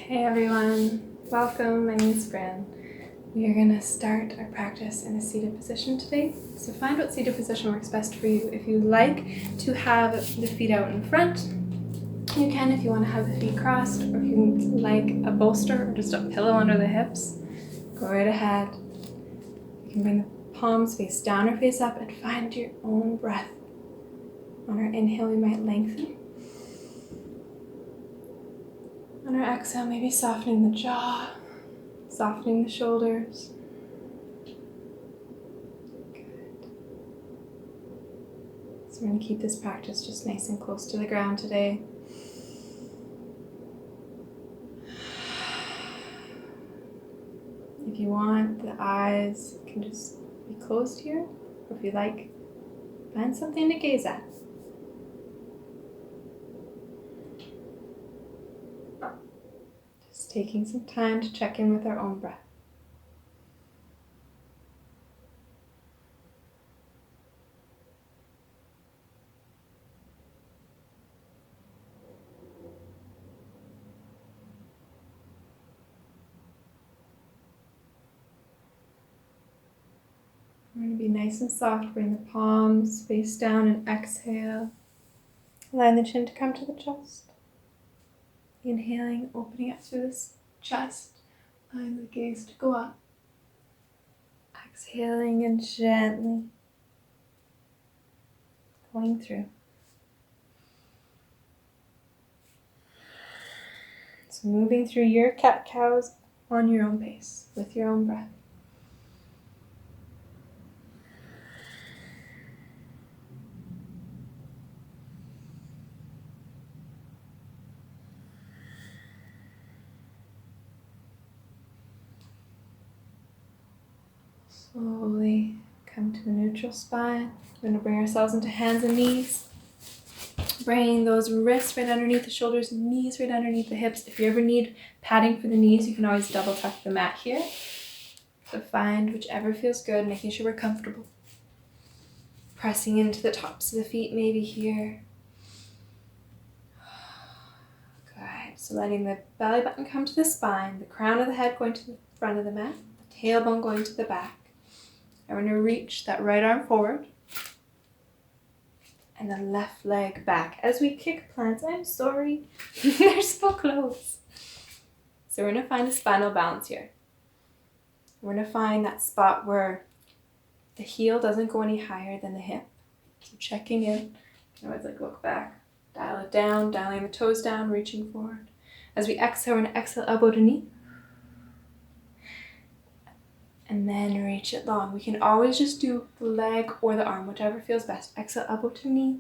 Hey everyone, welcome. My name is Brin. We are going to start our practice in a seated position today. So find what seated position works best for you. If you like to have the feet out in front, you can. If you want to have the feet crossed, or if you like a bolster or just a pillow under the hips, go right ahead. You can bring the palms face down or face up and find your own breath. On our inhale, we might lengthen. On our exhale, maybe softening the jaw, softening the shoulders. Good. So we're going to keep this practice just nice and close to the ground today. If you want, the eyes can just be closed here, or if you like, find something to gaze at. Just taking some time to check in with our own breath. We're going to be nice and soft. Bring the palms face down and exhale. Align the chin to come to the chest. Inhaling, opening up through this chest. Allowing the gaze to go up. Exhaling and gently going through. So moving through your cat-cows on your own pace, with your own breath. Slowly come to a neutral spine. We're going to bring ourselves into hands and knees. Bring those wrists right underneath the shoulders, knees right underneath the hips. If you ever need padding for the knees, you can always double tuck the mat here. So find whichever feels good, making sure we're comfortable. Pressing into the tops of the feet, maybe here. Good. So letting the belly button come to the spine, the crown of the head going to the front of the mat, the tailbone going to the back. And we're going to reach that right arm forward and the left leg back. As we kick plants, I'm sorry, they're so close. So we're going to find a spinal balance here. We're going to find that spot where the heel doesn't go any higher than the hip. So checking in. You can always look back, dial it down, dialing the toes down, reaching forward. As we exhale, we're going to exhale elbow to knee. And then reach it long. We can always just do the leg or the arm, whichever feels best. Exhale, elbow to knee,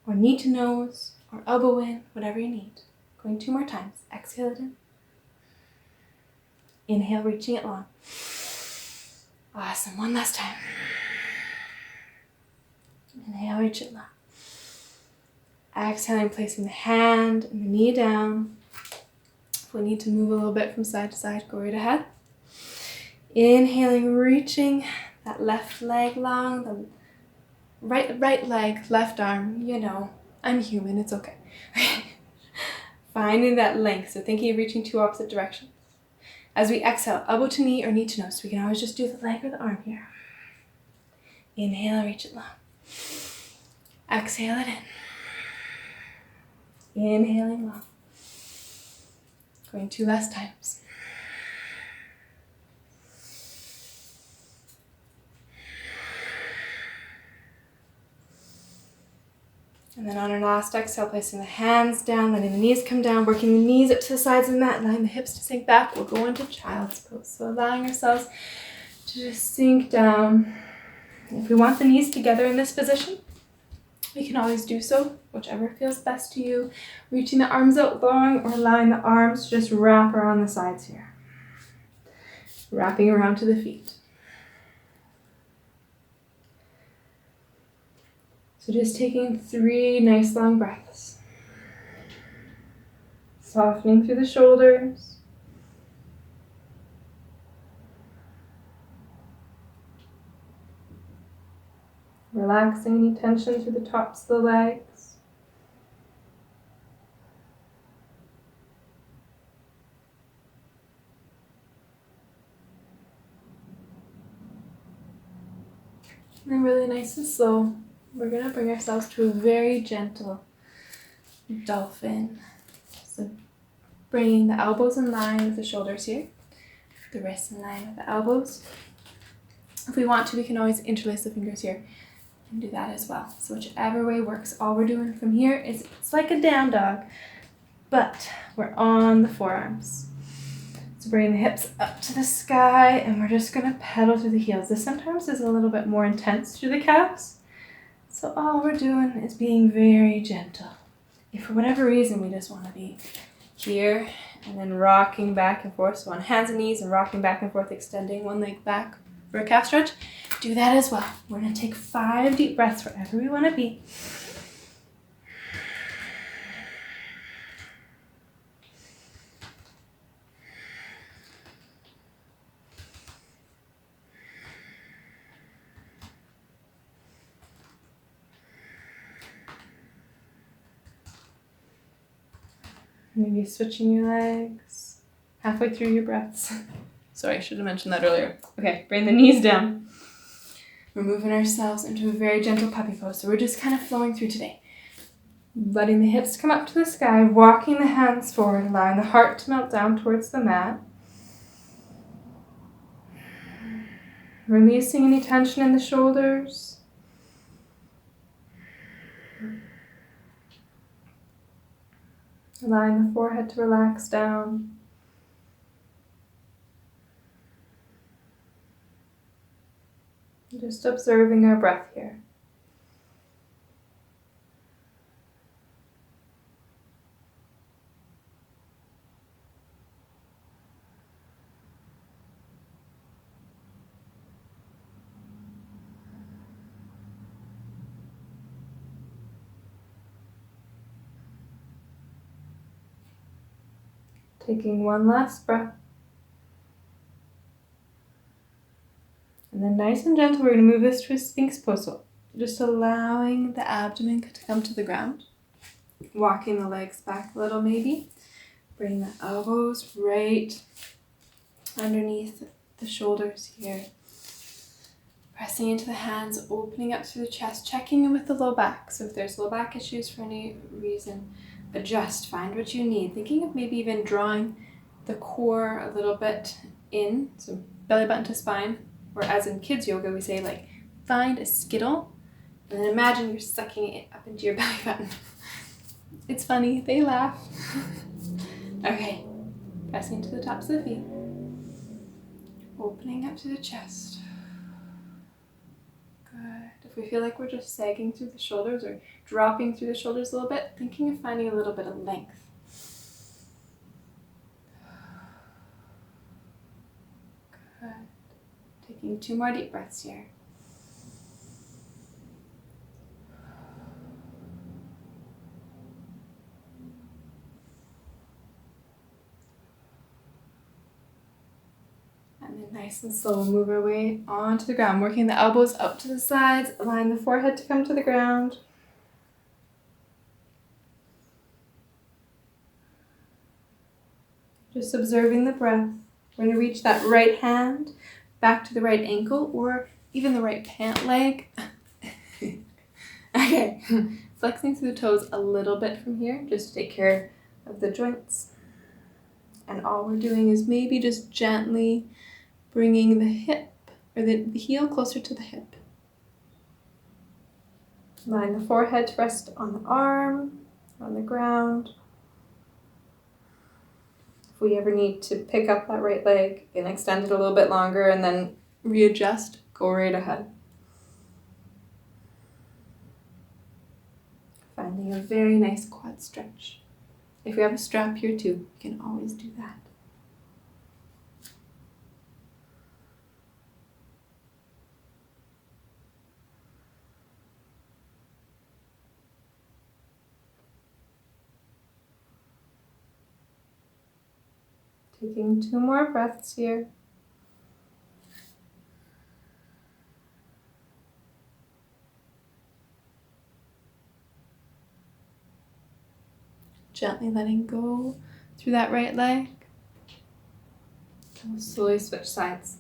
or knee to nose, or elbow in, whatever you need. Going 2 more times. Exhale it in. Inhale, reaching it long. Awesome. 1 last time. Inhale, reach it long. Exhaling, placing the hand and the knee down. If we need to move a little bit from side to side, go right ahead. Inhaling, reaching that left leg long, the right leg, left arm. You know, I'm human, it's okay. Finding that length, so thinking of reaching 2 opposite directions. As we exhale, elbow to knee or knee to nose. We can always just do the leg or the arm here. Inhale, reach it long. Exhale it in. Inhaling long. Going 2 last times. And then on our last exhale, placing the hands down, letting the knees come down, working the knees up to the sides of the mat, allowing the hips to sink back. We'll go into child's pose. So allowing ourselves to just sink down. If we want the knees together in this position, we can always do so, whichever feels best to you. Reaching the arms out long or allowing the arms to just wrap around the sides here. Wrapping around to the feet. So just taking 3 nice long breaths. Softening through the shoulders. Relaxing any tension through the tops of the legs. And really nice and slow, we're going to bring ourselves to a very gentle dolphin. So bringing the elbows in line with the shoulders here, the wrists in line with the elbows. If we want to, we can always interlace the fingers here and do that as well. So whichever way works. All we're doing from here is it's like a down dog, but we're on the forearms. So bring the hips up to the sky, and we're just going to pedal through the heels. This sometimes is a little bit more intense through the calves. So all we're doing is being very gentle. If for whatever reason we just want to be here and then rocking back and forth, so on hands and knees and rocking back and forth, extending one leg back for a calf stretch, do that as well. We're going to take 5 deep breaths wherever we want to be. Maybe switching your legs halfway through your breaths. Sorry, I should have mentioned that earlier. Okay, bring the knees down. We're moving ourselves into a very gentle puppy pose. So we're just kind of flowing through today. Letting the hips come up to the sky, walking the hands forward, allowing the heart to melt down towards the mat. Releasing any tension in the shoulders. Allowing the forehead to relax down. Just observing our breath here. Taking one last breath. And then nice and gentle, we're going to move this to a Sphinx pose. So just allowing the abdomen to come to the ground. Walking the legs back a little maybe. Bring the elbows right underneath the shoulders here. Pressing into the hands, opening up through the chest, checking in with the low back. So if there's low back issues for any reason, adjust, find what you need. Thinking of maybe even drawing the core a little bit in, so belly button to spine, or as in kids yoga we say like find a Skittle and then imagine you're sucking it up into your belly button. It's funny, they laugh. Okay, pressing to the tops of the feet, opening up to the chest. Good. If we feel like we're just sagging through the shoulders or dropping through the shoulders a little bit, thinking of finding a little bit of length. Good. Taking 2 more deep breaths here. And then nice and slow, we'll move our way onto the ground, working the elbows up to the sides, allowing the forehead to come to the ground. Just observing the breath. We're going to reach that right hand back to the right ankle or even the right pant leg. Okay, flexing through the toes a little bit from here, just to take care of the joints. And all we're doing is maybe just gently bringing the hip or the heel closer to the hip. Allowing the forehead to rest on the arm, on the ground. If we ever need to pick up that right leg and extend it a little bit longer and then readjust, go right ahead. Finding a very nice quad stretch. If we have a strap here too, you can always do that. Taking 2 more breaths here. Gently letting go through that right leg. And we'll slowly switch sides.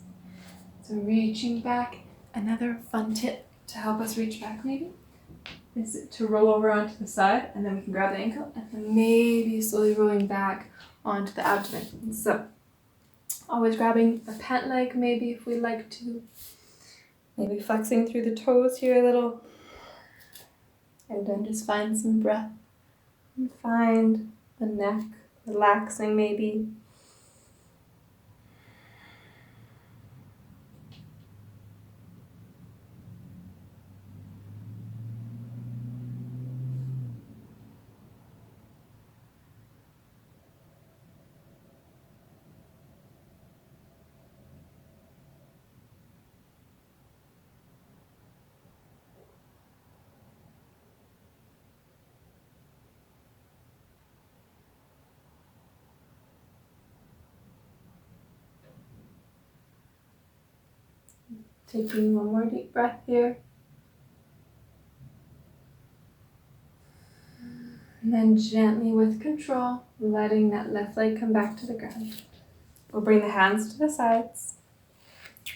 So reaching back, another fun tip to help us reach back maybe is to roll over onto the side, and then we can grab the ankle and then maybe slowly rolling back onto the abdomen. So always grabbing a pant leg maybe if we like to. Maybe flexing through the toes here a little. And then just find some breath. And find the neck relaxing maybe. Taking one more deep breath here. And then gently with control, letting that left leg come back to the ground. We'll bring the hands to the sides,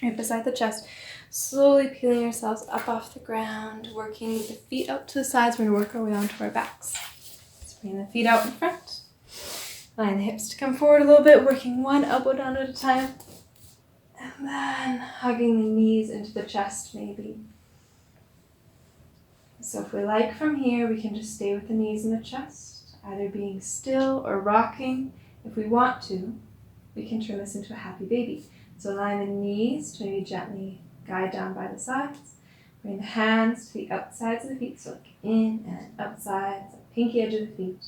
right beside the chest. Slowly peeling ourselves up off the ground, working the feet out to the sides. We're going to work our way onto our backs. Let's bring the feet out in front. Line the hips to come forward a little bit, working one elbow down at a time. And then hugging the knees into the chest maybe. So if we like from here, we can just stay with the knees in the chest, either being still or rocking. If we want to, we can turn this into a happy baby. So align the knees to maybe gently guide down by the sides. Bring the hands to the outsides of the feet, so like in and outsides, the pinky edge of the feet.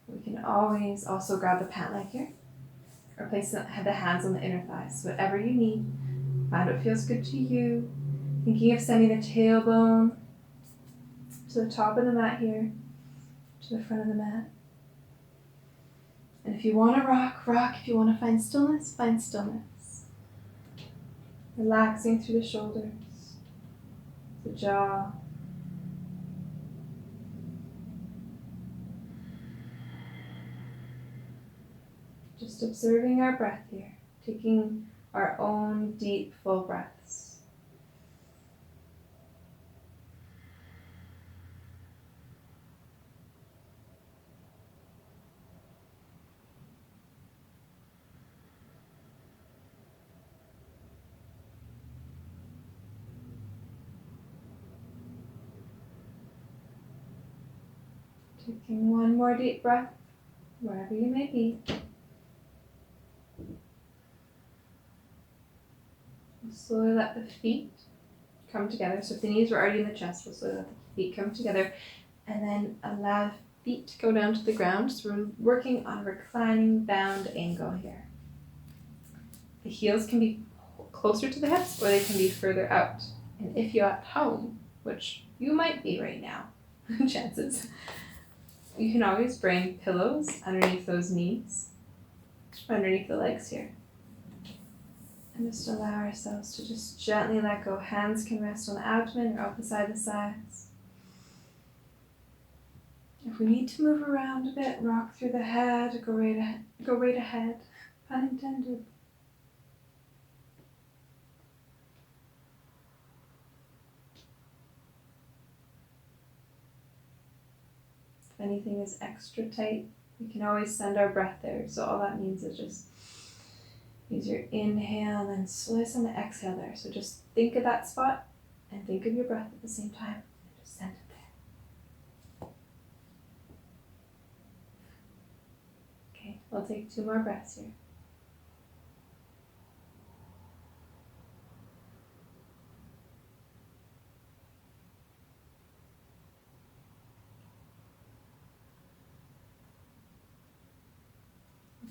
We can always also grab the pant leg here, or place the hands on the inner thighs, so whatever you need. Find what feels good to you. Thinking of sending the tailbone to the top of the mat here, to the front of the mat. And if you want to rock, rock. If you want to find stillness. Relaxing through the shoulders, the jaw. Just observing our breath here, taking our own deep, full breaths. Taking one more deep breath, wherever you may be. We'll slowly let the feet come together. So if the knees were already in the chest, we'll slowly let the feet come together. And then allow the feet to go down to the ground. So we're working on a reclining bound angle here. The heels can be closer to the hips or they can be further out. And if you're at home, which you might be right now, chances, you can always bring pillows underneath those knees, underneath the legs here. And just allow ourselves to just gently let go. Hands can rest on the abdomen or up beside the sides. If we need to move around a bit, rock through the head, go right ahead, pun intended. If anything is extra tight, we can always send our breath there. So all that means is just use your inhale and then slowly send the exhale there. So just think of that spot and think of your breath at the same time. And just send it there. Okay, we'll take 2 more breaths here.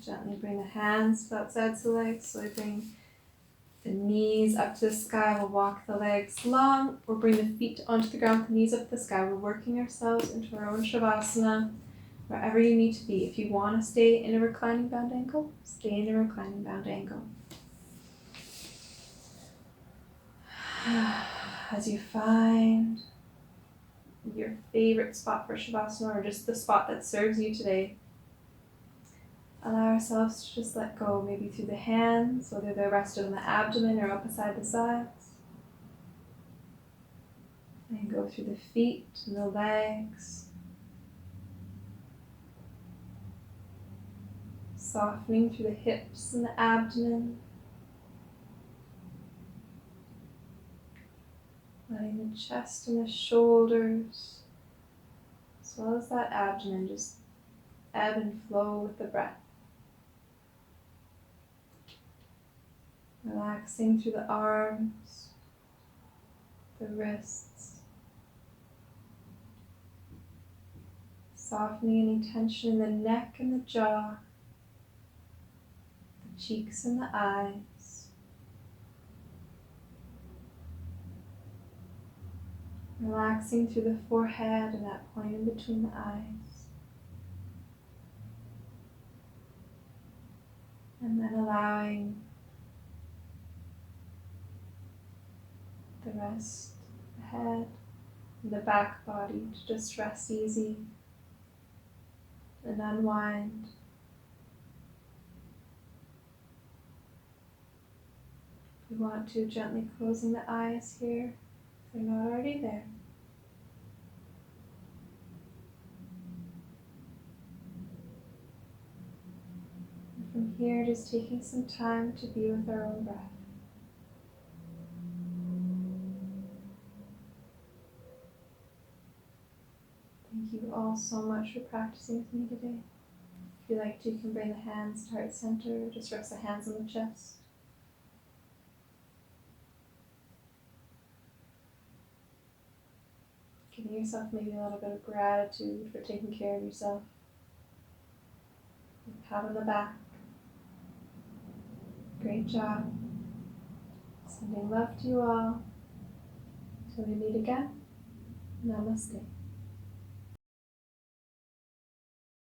Gently bring the hands to the outsides of the legs. Slowly bring the knees up to the sky. We'll walk the legs long. We'll bring the feet onto the ground, the knees up to the sky. We're working ourselves into our own Shavasana, wherever you need to be. If you want to stay in a reclining bound angle, stay in a reclining bound angle. As you find your favorite spot for Shavasana, or just the spot that serves you today, allow ourselves to just let go, maybe through the hands, whether they're rested on the abdomen or up beside the sides. through the feet and the legs. Softening through the hips and the abdomen. Letting the chest and the shoulders, as well as that abdomen, just ebb and flow with the breath. Relaxing through the arms, the wrists. Softening any tension in the neck and the jaw, the cheeks and the eyes. Relaxing through the forehead and that point in between the eyes. And then allowing the rest, the head and the back body to just rest easy and unwind. If you want to, gently closing the eyes here if they're not already there. And from here, just taking some time to be with our own breath. Thank you all so much for practicing with me today. If you like to, you can bring the hands to heart center, just rest the hands on the chest. Giving yourself maybe a little bit of gratitude for taking care of yourself. And pat on the back. Great job. Sending love to you all. Till we meet again, namaste.